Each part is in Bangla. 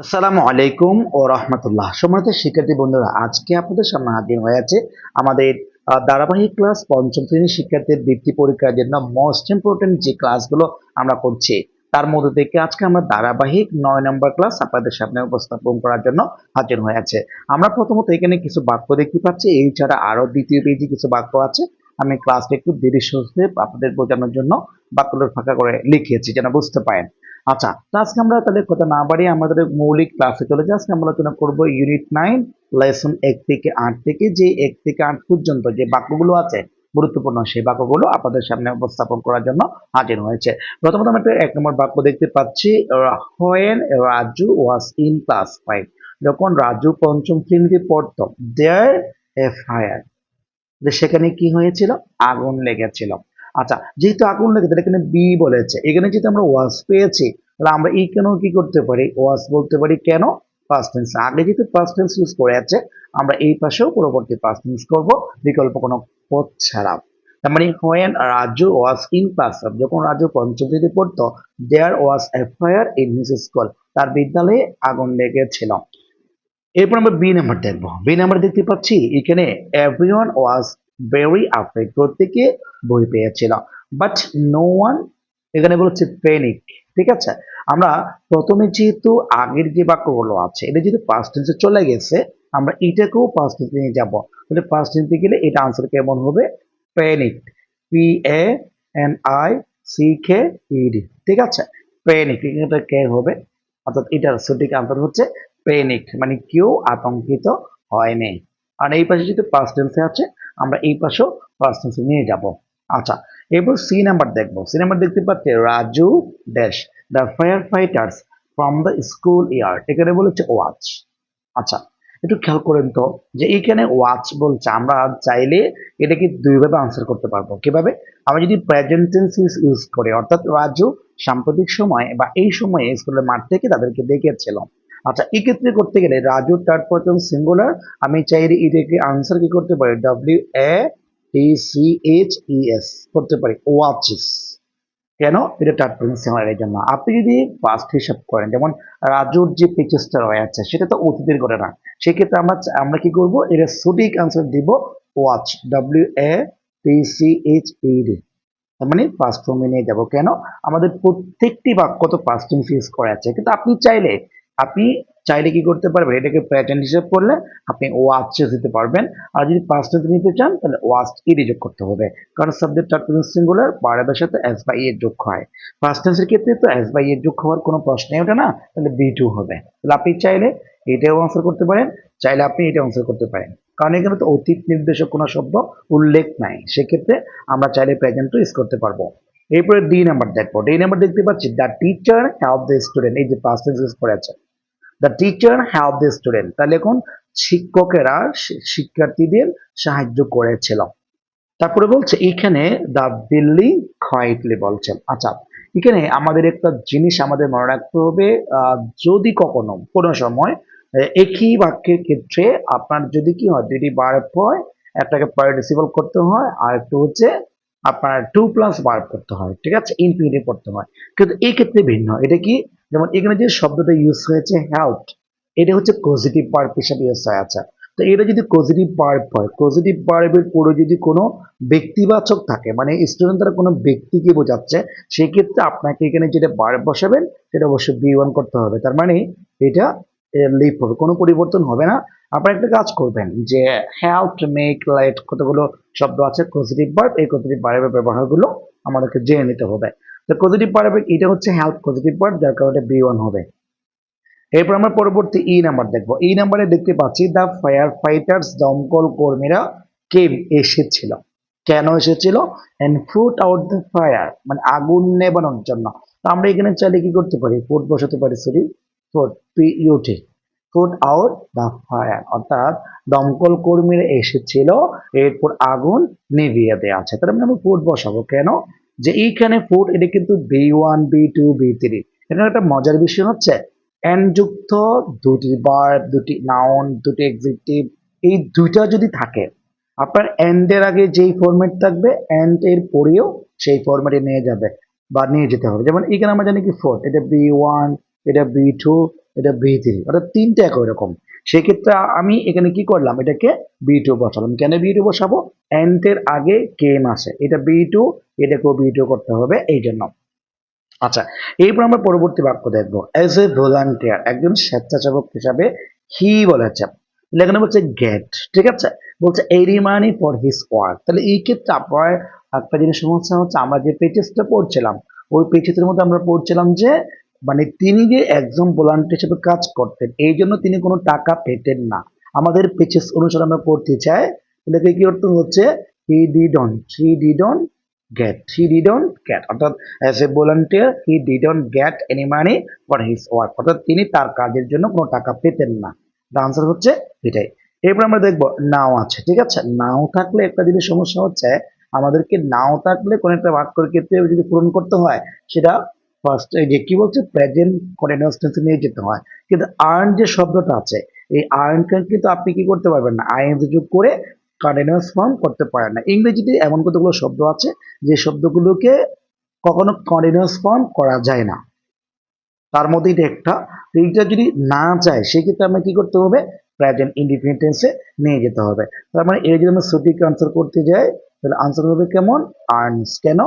আসসালামু আলাইকুম ও রহমতুল্লাহ। সম্মানিত শিক্ষার্থী বন্ধুরা, আজকে আপনাদের সামনে হাজির হয়েছে আমাদের ধারাবাহিক ক্লাস পঞ্চম শ্রেণীর শিক্ষার্থীর বৃত্তি পরীক্ষার জন্য মোস্ট ইম্পর্টেন্ট যে ক্লাসগুলো আমরা করছি তার মধ্যে থেকে আজকে আমরা ধারাবাহিক 9 নম্বর ক্লাস আপনাদের সামনে উপস্থাপন করার জন্য হাজির হয়েছে। আমরা প্রথমত এখানে কিছু বাক্য দেখতে পাচ্ছি, এই ছাড়া আরো দ্বিতীয় পেজে কিছু বাক্য আছে। আমি ক্লাসটা একটু ধীরে সুস্থে আপনাদের বোঝানোর জন্য বাক্যগুলো ফাঁকা করে লিখিয়েছি যেন বুঝতে পারেন। আচ্ছা, তো আজকে আমরা তাহলে কথা না বাড়িয়ে আমাদের মৌলিক ক্লাসে চলে যাই। আজকে আমরা আলোচনা করব ইউনিট 9 লেসন 1 থেকে 8 থেকে, যে 1 থেকে 8 পর্যন্ত যে বাক্যগুলো আছে গুরুত্বপূর্ণ সেই বাক্যগুলো আপনাদের সামনে উপস্থাপন করার জন্য হাজির হয়েছে। প্রথমত আমরা একটা 1 নম্বর বাক্য দেখতে পাচ্ছি, when Raju was in class 5, যখন রাজু পঞ্চম শ্রেণীতে পড়তো, দেয়ার এ ফায়ার, যে সেখানে কি হয়েছিল, আগুন লেগেছিল। আচ্ছা, যেহেতু আগুন লেগেছে এখানে বি বলেছে, এখানে যেহেতু আমরা ওয়াজ পেয়েছি তাহলে আমরা এই কেন কি করতে পারি, ওয়াজ বলতে পারি। কেন? পাস্ট টেন্স, আগে যেহেতু পাস্ট টেন্স ইউজ করে আছে আমরা এই পাশেও পরবর্তী পাস্ট টেন্স করব বিকল্প কোনো পথ ছাড়া। তার মানে when Raju was in class, যখন রাজু পঞ্চম শ্রেণীতে পড়তো, দেয়ার ওয়াজ এ ফায়ার ইন হিজ স্কুল, তার বিদ্যালয়ে আগুন লেগেছিল। এরপর আমরা বি নাম্বার দেখবো। বি নাম্বার দেখতে পাচ্ছি এখানে এভরিওয়ান ওয়াজ ভেরি আফ্রেড, প্রত্যেকে ভয় পেয়েছিল, বাট নো ওয়ান, এখানে বলছে প্যানিক। ঠিক আছে, আমরা প্রথমে যেহেতু আগের যে বাক্যগুলো আছে এটা যেহেতু পাস্ট টেন্সে চলে গেছে, আমরা এটাকেও পাস্ট টেন্সে নিয়ে যাবো। তাহলে পাস্ট টেন্সে গেলে এটা আনসার কেমন হবে? Panic, PANICKED। ঠিক আছে, প্যানিক, এটা কে হবে, অর্থাৎ এটার সঠিক আনসার হচ্ছে প্যানিক, মানে কেউ আতঙ্কিত হয়নি। আর এই পাশে যেহেতু পাস্ট টেন্সে আছে আমরা এই পাশেও পাস্ট টেন্সে নিয়ে যাব। আচ্ছা, এরপর সি নাম্বার দেখবো। সি নাম্বার দেখতে পাচ্ছি Raju dash the fire fighters from the school yard, এখানে বলেছে ওয়াচ। আচ্ছা, একটু খেয়াল করেন তো যে এখানে ওয়াচ বলছে, আমরা চাইলে এটাকে দুইভাবে আনসার করতে পারবো। কিভাবে? আমরা যদি প্রেজেন্ট টেন্স ইউজ করি, অর্থাৎ রাজু সাম্প্রতিক সময় বা এই সময়ে স্কুলের মাঠ থেকে তাদেরকে দেখেছিল। আচ্ছা, এক্ষেত্রে করতে গেলে রাজু থার্ড পারসন সিঙ্গুলার, আমি চাইলে এটাকে আনসার কি করতে পারি, WATCHES করতে পারি, ওয়াচেস। কেন? এটা থার্ড পারসন সিঙ্গুলার এর জন্য। আপনি যদি পাস্ট হিসাব করেন, যেমন রাজুর যে পেচেসটা রয়েছে সেটা তো অতীতের ঘটনা, সেক্ষেত্রে আমরা কি করব, এটা সঠিক আনসার দিব ওয়াচ, WATCHED, তার মানে পাস্ট ফর্মে নিয়ে যাব। কেন? আমাদের প্রত্যেকটি বাক্য তো পাস্ট টেন্স ইউজ করা আছে, কিন্তু আপনি চাইলে কি করতে পারবেন, এটাকে প্রেজেন্ট হিসেবে করলে আপনি ওয়াচেস দিতে পারবেন। আর যদি পাস্ট টেন্স নিতে চান তাহলে ওয়াচড ই যোগ করতে হবে, কারণ সাবজেক্ট থার্ড পারসন সিঙ্গুলার ভার্বের সাথে এস বাই এর যোগ হয়। পাস্ট টেন্সের ক্ষেত্রে তো এস বাই এর যোগ হওয়ার কোনো প্রশ্নই ওঠে না, তাহলে বি2 হবে। তাহলে আপনি চাইলে এটাও আনসার করতে পারেন, চাইলে আপনি এটা আনসার করতে পারেন, কারণ এখানে তো অতীত নির্দেশক কোনো শব্দ উল্লেখ নাই, সেক্ষেত্রে আমরা চাইলে প্রেজেন্টও ইউজ করতে পারবো। এরপরে ডি নাম্বার দেখবো। ডি নাম্বার দেখতে পাচ্ছি the teacher help the student, এই যে পাস্ট টেন্স ইউজ করে আছে, the teacher help the student, তাহলে এখন শিক্ষকেরা শিক্ষার্থীদের সাহায্য করেছিল। তারপরে বলছে এখানে দ্য বিল্ডিং কোয়াইটলি বলছেন। আচ্ছা, এখানে আমাদের একটা জিনিস আমাদের মনে রাখতে হবে, যদি কখনো কোনো সময় একই বাক্যের ক্ষেত্রে আপনার যদি কি হয়, দুইটি ভার্ব হয়, একটাকে পার্টিসিপল করতে হয় আর একটু হচ্ছে আপনার 2+ ভার্ব করতে হয়, ঠিক আছে, ইনফিনিটিভ করতে হয়, কিন্তু এই ক্ষেত্রে ভিন্ন। এটা কি, যেমন এখানে যে শব্দটা ইউজ হয়েছে হেল্প, এটা হচ্ছে পজিটিভ ভার্ব হিসেবে ইউজ হয়ে আছে। তো এটা যদি পজিটিভ ভার্ব হয়, পজিটিভ ভার্বের পরে যদি কোনো ব্যক্তিবাচক থাকে, মানে স্টুডেন্ট দ্বারা কোনো ব্যক্তিকে বোঝাচ্ছে, সেই ক্ষেত্রে আপনাকে এখানে যেটা ভার্ব বসাবেন সেটা অবশ্যই বি1 করতে হবে। তার মানে এটা লিপ হবে, কোনো পরিবর্তন হবে না। আপনারা একটা কাজ করবেন যে হেল্প, মেক, লাইট, কতগুলো শব্দ আছে পজিটিভ ভার্ব, এই পজিটিভ ভার্বের ব্যবহারগুলো আমাদেরকে জেনে নিতে হবে। তো পজিটিভ ভার্বের এটা হচ্ছে হেল্প পজিটিভ ভার্ব, যার কারণে বি1 হবে। এরপর আমরা পরবর্তী ই নাম্বার দেখবো। এই নাম্বারে দেখতে পাচ্ছি দ্য ফায়ার ফাইটার্স, দমকল কর্মীরা কেম এসেছিল। কেন এসেছিল? And put out the fire, মানে আগুন নেবানোর জন্য। তো আমরা এখানে চাইলে কি করতে পারি, ফুট বসাতে পারি, sorry, foot, PUT, foot out the fire, অর্থাৎ দমকল কর্মীরা এসেছিল, এরপর আগুন নিভিয়ে দেওয়া আছে, তার মানে আমরা ফুট বসাবো। কেন? যে এইখানে ফুট, এটা কিন্তু বি1 বি2 বি3। এখানে একটা মজার বিষয় হচ্ছে এন্ড যুক্ত দুটি ভার্ব, দুটি নাউন, দুটি এডজেক্টিভ, এই দুইটা যদি থাকে, আপনার এন্ড এর আগে যেই ফরম্যাট থাকবে এন্ড এর পরেও সেই ফরম্যাটে নিয়ে যাবে বা নিয়ে যেতে হবে। যেমন এখানে আমরা জানি কি ফোর, এটা বি1, এটা বি2, এটা B3, অর্থাৎ তিনটা একই রকম। সেক্ষেত্রে আমি এখানে কি করলাম, এটাকে B2 বসালাম। কেন B2 বসাবো? এন্ড এর আগে কেম আসে, এটা B2, এটাকেও B2 করতে হবে এই জন্য। আচ্ছা, এরপর আমরা পরবর্তী বাক্য দেখবো। অ্যাজ এ ভলান্টিয়ার, একজন স্বেচ্ছাসেবক হিসাবে হি বলেছে, এখানে বলছে গেট, ঠিক আছে, বলছে এরি মানি ফর হিজ ওয়ার্ক। তাহলে এই ক্ষেত্রে আপনার একটা জিনিস সমস্যা হচ্ছে, আমরা যে পেজেসটা পড়ছিলাম ওই পেজেসের মধ্যে আমরা পড়ছিলাম যে মানে তিনি যে একজন ভলান্টিয়ার হিসেবে কাজ করতেন এই জন্য তিনি কোনো টাকা পেতেন না। আমাদের পেজেস অনুসারে আমরা পড়তে চাই, তাহলে কি অর্থ হচ্ছে he didn't get অর্থাৎ as a volunteer he didn't get any money for his work, অর্থাৎ তিনি তার কাজের জন্য কোনো টাকা পেতেন না। আনসার হচ্ছে এটাই। এরপর আমরা দেখবো নাও আছে, ঠিক আছে, নাও থাকলে একটা জিনিস সমস্যা হচ্ছে, আমাদেরকে নাও থাকলে কোন একটা বাক্যের ক্ষেত্রে যদি পূরণ করতে হয় সেটা ফার্স্ট এই যে কি বলছে প্রেজেন্ট কন্টিনিউয়াস টেন্সে নিয়ে যেতে হয়। কিন্তু আর্ন যে শব্দটা আছে, এই আর্নকে কিন্তু আপনি কি করতে পারবেন না, আইএনজি যোগ করে কন্টিনিউয়াস ফর্ম করতে পারেন না। ইংরেজিতে এমন কতগুলো শব্দ আছে যে শব্দগুলোকে কখনো কন্টিনিউয়াস ফর্ম করা যায় না, তার মধ্যে এটা একটা। তো এইটা যদি না যায় সেক্ষেত্রে আমরা কি করতে হবে, প্রেজেন্ট ইনডিফিনিট টেন্সে নিয়ে যেতে হবে। তার মানে এই যদি আমরা সঠিক আনসার করতে যাই তাহলে আনসার হবে কেমন, আর্নস। কেন,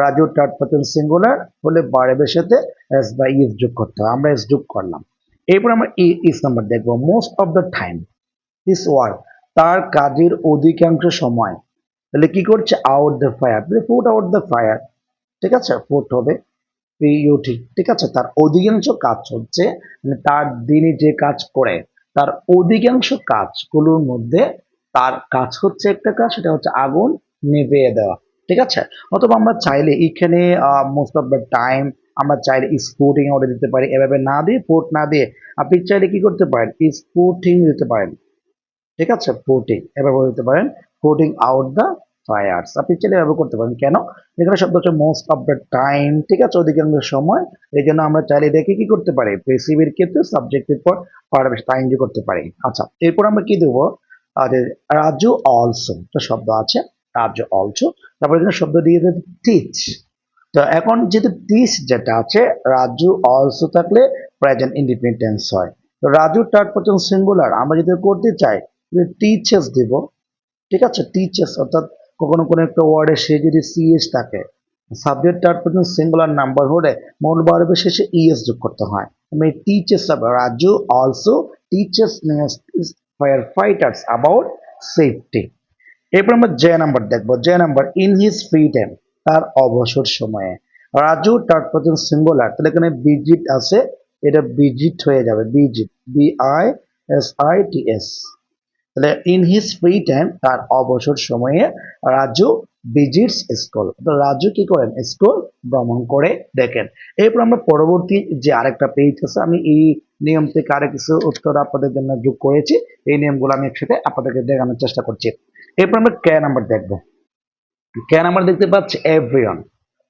রাজু থার্ড পারসন সিঙ্গুলার হলে ভার্বের সাথে এস বা ইস যোগ করতে হবে, আমরা এস যোগ করলাম। এরপর আমরা ইস নাম্বার দেখবো। Most of the time his work, তার কাজের অধিকাংশ সময়, তাহলে কি করছে, out the fire, put out the fire, ঠিক আছে, পুট হবে পিইউটি, ঠিক আছে। তার অধিকাংশ কাজ হচ্ছে মানে তার দিনে যে কাজ করে তার অধিকাংশ কাজগুলোর মধ্যে তার কাজ হচ্ছে একটা কাজ, সেটা হচ্ছে আগুন নিভিয়ে দেওয়া, ঠিক আছে। অথবা আমরা চাইলে এখানে মোস্ট অফ দ্য টাইম আমরা চাইলে স্পোর্টিং অর্ডার দিতে পারি, এভাবে না দিয়ে পোর্ট না দিয়ে আপনি চাইলে কি করতে পারেন, স্পোর্টিং দিতে পারেন, ঠিক আছে, পুটিং এভাবে বলতে পারেন, পুটিং আউট দ্য ফায়ার্স, আপনি চাইলে এভাবে করতে পারেন। কেন, এখানে শব্দ হচ্ছে মোস্ট অফ দ্য টাইম, ঠিক আছে, অধিকাংশ সময়। এই জন্য আমরা চাইলে দেখে কি করতে পারি, পেসিভের ক্ষেত্রে সাবজেক্টের পর ভার্বের সাথে আইএনজি করতে পারি। আচ্ছা, এরপর আমরা কি দেবো, যে রাজু অলসো একটা শব্দ আছে, রাজু অলসো, তারপর এখানে শব্দ দিয়ে দেবে টিচ। তো এখন যেহেতু টিচ যেটা আছে, রাজু অলসো থাকলে প্রেজেন্ট ইন্ডিপেন্ডেন্ট টেন্স হয়। তো রাজু থার্ড পারসন সিঙ্গুলার আমরা যদি করতে চাই টিচার্স দিব, ঠিক আছে, টিচার্স, অর্থাৎ কখনো কোনো একটা ওয়ার্ডে সে যদি সিএস থাকে, subject third person singular number হলে মূল ভার্বের শেষে ইএস যোগ করতে হয়। আমি teachers Raju also teachers fire fighters about safety. এরপর আমরা যে নাম্বার দেখবো, যে number in his free time, তার অবসর সময়ে। রাজু থার্ড পারসন সিঙ্গুলার, তাহলে এখানে বিজিট আছে, এটা বিজিট হয়ে যাবে, বিজিট, BISITS। তাহলে ইন হিজ ফ্রি টাইম, তার অবসর সময়ে রাজু ভিজিটস স্কুল, তো রাজু কি করেন, স্কুল ভ্রমণ করে দেখেন। এরপর আমরা পরবর্তী যে আরেকটা পেজ আছে, আমি এই নিয়ম থেকে আরেক কিছু উত্তর আপনাদের জন্য যোগ করেছি, এই নিয়মগুলো আমি একসাথে আপনাদেরকে দেখানোর চেষ্টা করছি। এরপর আমরা কে নাম্বার দেখবো। কে নাম্বার দেখতে পাচ্ছি এভরিওয়ান,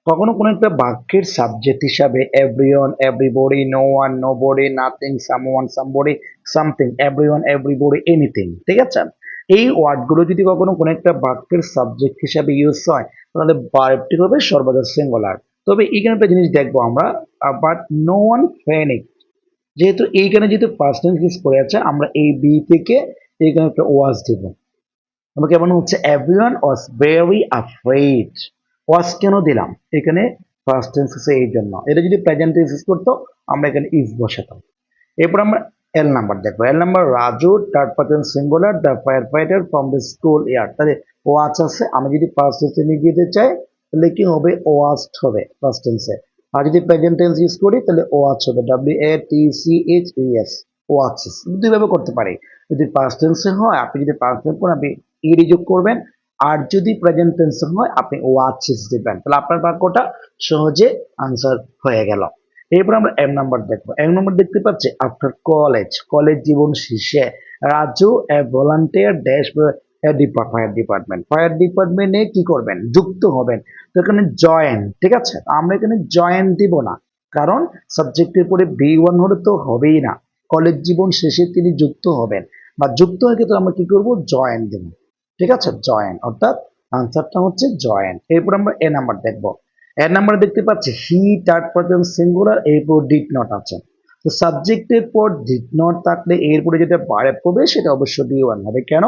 কখনো কোনো একটা বাক্যের সাবজেক্ট হিসাবে everyone, everybody, no one, nobody, nothing, someone, somebody, something, everyone, everybody, anything, ঠিক আছে। এই ওয়ার্ডগুলো যদি কখনো কোনো একটা বাক্যের সাবজেক্ট হিসাবে ইউজ হয় তাহলে ভার্বটি হবে সর্বদা সিঙ্গুলার। তবে এইখানে একটা জিনিস দেখবো আমরা, বাট নো ওয়ান প্যানিক, যেহেতু এইখানে যেহেতু পাস্ট টেন্স ইউজ করে আছে আমরা এই বি থেকে এইখানে একটা ওয়াজ দিব, আমরা কেমন হচ্ছে এভরিওয়ান ওয়াজ ভেরি অ্যাফ্রেড। ওয়াজ কেন দিলাম এখানে, ফার্স্ট টেন্স আছে এই জন্য, এটা যদি প্রেজেন্ট টেন্স ইউজ করতো আমরা এখানে ইজ বসাতাম। এরপর আমরা এল নাম্বার দেখবো। L number Raju third person singular the fire fighter from the school year, তাহলে ওয়াচ আছে, আমি যদি পাস্ট টেন্সে নিয়ে যেতে চাই তাহলে কি হবে, ওয়াচড হবে পাস্ট টেন্সে। আর যদি প্রেজেন্ট টেন্স ইউজ করি তাহলে ওয়াচ হবে, WATCHES, ওয়াচেস। দুইভাবে করতে পারি, যদি পাস্ট টেন্সে হয় আপনি যদি পাস্ট টেন্স করেন আপনি ইডি যোগ করবেন, আর যদি প্রেজেন্ট টেন্সে হয় আপনি ওয়াচেস দিবেন, তাহলে আপনার বাক্যটা সহজে আনসার হয়ে গেল। এরপর আমরা এম নাম্বার দেখবো। এম নাম্বার দেখতে পাচ্ছি আফটার কলেজ, কলেজ জীবন শেষে Raju a volunteer dash fire department, fire ডিপার্টমেন্টে কি করবেন, যুক্ত হবেন। তো এখানে জয়েন, ঠিক আছে, আমরা এখানে জয়েন দিব না, কারণ সাবজেক্টের পরে B1 হলে তো হবেই না, কলেজ জীবন শেষে তিনি যুক্ত হবেন বা যুক্ত হয়ে গেলে আমরা কি করব, জয়েন দেব, ঠিক আছে, জয়েন, অর্থাৎ আনসারটা হচ্ছে জয়েন। এরপর আমরা এ নাম্বার দেখবো। এর নাম্বার দেখতে পাচ্ছি হি থার্ড পারসন সিঙ্গুলার, এরপর ডিড নট আছে, তো সাবজেক্টের পর ডিড নট থাকলে এরপরে যেটা ভার্ব হবে সেটা অবশ্যই বি ওয়ান হবে। কেন?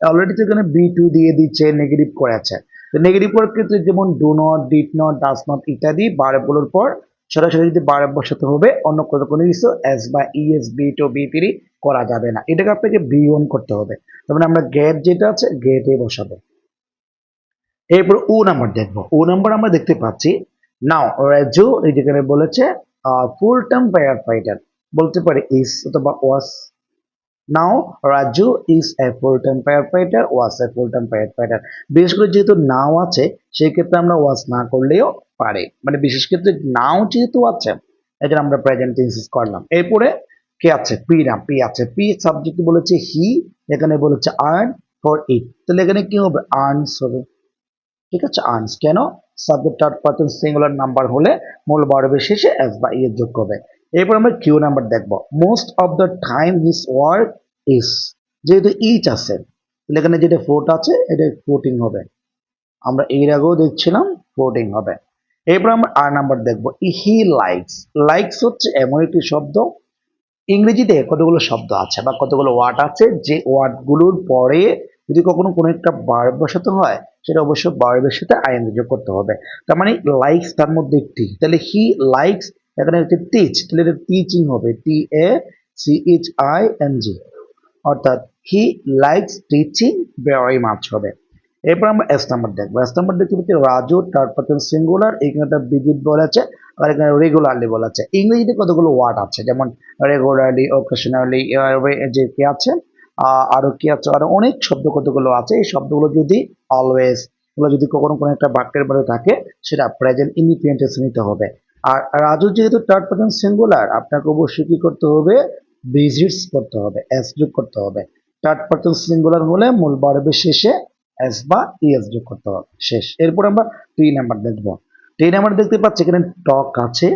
অলরেডি তো এখানে বি টু দিয়ে দিচ্ছে, নেগেটিভ করে আছে। তো নেগেটিভ করার ক্ষেত্রে যেমন do not, did not, does not ইত্যাদি ভার্বগুলোর পর সরাসরি যদি ভার্ব বসাতে হবে, অন্য কোনো কিছু এস বা ES, B two, B three করা যাবে না। এটাকে আপনাকে বি ওয়ান করতে হবে। তার মানে আমরা গেট যেটা আছে গেটে বসাবো। এরপর ও নাম্বার দেখবো। ও নাম্বার আমরা দেখতে পাচ্ছি নাও রাজু যেখানে বলেছে ফুল টার্ম ফায়ার ফাইটার, বলতে পারে ইস অথবা was. Now Raju is a full time fire fighter, was a full time fire fighter. বিশেষ করে যেহেতু নাও আছে সেই ক্ষেত্রে আমরা ওয়াস না করলেও পারে, মানে বিশেষ ক্ষেত্রে নাও যেহেতু আছে এখানে আমরা প্রেজেন্ট টেন্স ইউজ করলাম। এরপরে কে আছে? পি না, পি আছে। পি সাবজেক্ট বলেছে হি, এখানে বলেছে আর্ন ফর ইট, তাহলে এখানে কি হবে? আর্নস হবে। ঠিক আছে, আর্নস। কেন? Subject third person singular number হলে মূল ভার্বের শেষে এস বা ইয়ের যোগ হবে। এরপর আমরা কিউ নাম্বার দেখব। Most of the time his work is, যেহেতু ইচ আছে তাহলে এখানে যেটা ফোর্ট আছে এটা ফোর্টিং হবে। আমরা এর আগেও দেখছিলাম ফোর্টিং হবে। এরপর আমরা আর নাম্বার দেখবো। He likes. লাইকস হচ্ছে এমন একটি শব্দ, ইংরেজিতে কতগুলো শব্দ আছে বা কতগুলো ওয়ার্ড আছে যে ওয়ার্ডগুলোর পরে যদি কখনো কোনো একটা ভার্ব বসাতে হয় সেটা অবশ্যই ভার্বের সাথে আইএনজি যোগ করতে হবে। তার মানে লাইকস তার মধ্যে একটি, তাহলে হি লাইকস এখানে হচ্ছে টিচ, তাহলে এটা টিচিং হবে, টি A C H I N G, অর্থাৎ he likes teaching very much হবে। এরপর আমরা এস নাম্বার দেখবো। এস নাম্বার দেখতে পাচ্ছি রাজু থার্ড পারসন সিঙ্গুলার, এখানে একটা বিজিট বলা আছে আর এখানে রেগুলারলি বলা আছে। ইংরেজিতে কতগুলো ওয়ার্ড আছে যেমন রেগুলারলি, অকেশনালি, যে কি আছে আরো কি আছে, আরো অনেক শব্দ কতগুলো আছে। এই শব্দগুলো যদি অলওয়েজ এগুলো যদি কখনো কোনো একটা বাক্যের মধ্যে থাকে সেটা প্রেজেন্ট ইনডিপেন্ডেন্ট টেন্সে নিতে হবে। আর রাজু যেহেতু থার্ড পারসন সিঙ্গুলার আপনাকে অবশ্যই কি করতে হবে? ভিজিটস করতে হবে, এস যোগ করতে হবে। থার্ড পারসন সিঙ্গুলার হলে মূল ভার্বের শেষে এস বা ইএস যোগ করতে হবে, শেষ। এরপর আমরা টি নাম্বার দেখবো। টি নাম্বার দেখতে পাচ্ছি এখানে টক আছে,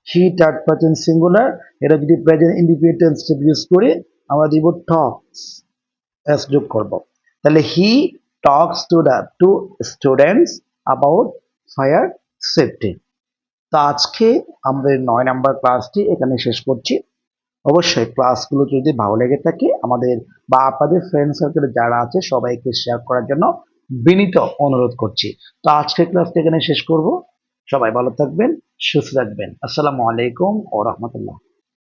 হি থার্ড পারসন সিঙ্গুলার, এটা যদি প্রেজেন্ট ইন্ডিপেন্ডেন্ট ইউজ করি আমরা দিব টকস, এস যোগ করব। তাহলে he talks to students about fire safety. তো আজকে আমাদের 9 নাম্বার ক্লাসটি এখানে শেষ করছি। অবশ্যই ক্লাসগুলো যদি ভালো লেগে থাকে আমাদের বা আপনাদের ফ্রেন্ড সার্কেলে যারা আছে সবাইকে শেয়ার করার জন্য বিনীত অনুরোধ করছি। তো আজকের ক্লাসটা এখানে শেষ করব। সবাই ভালো থাকবেন, সুস্থ থাকবেন। আসসালামু আলাইকুম ওয়া রাহমাতুল্লাহ।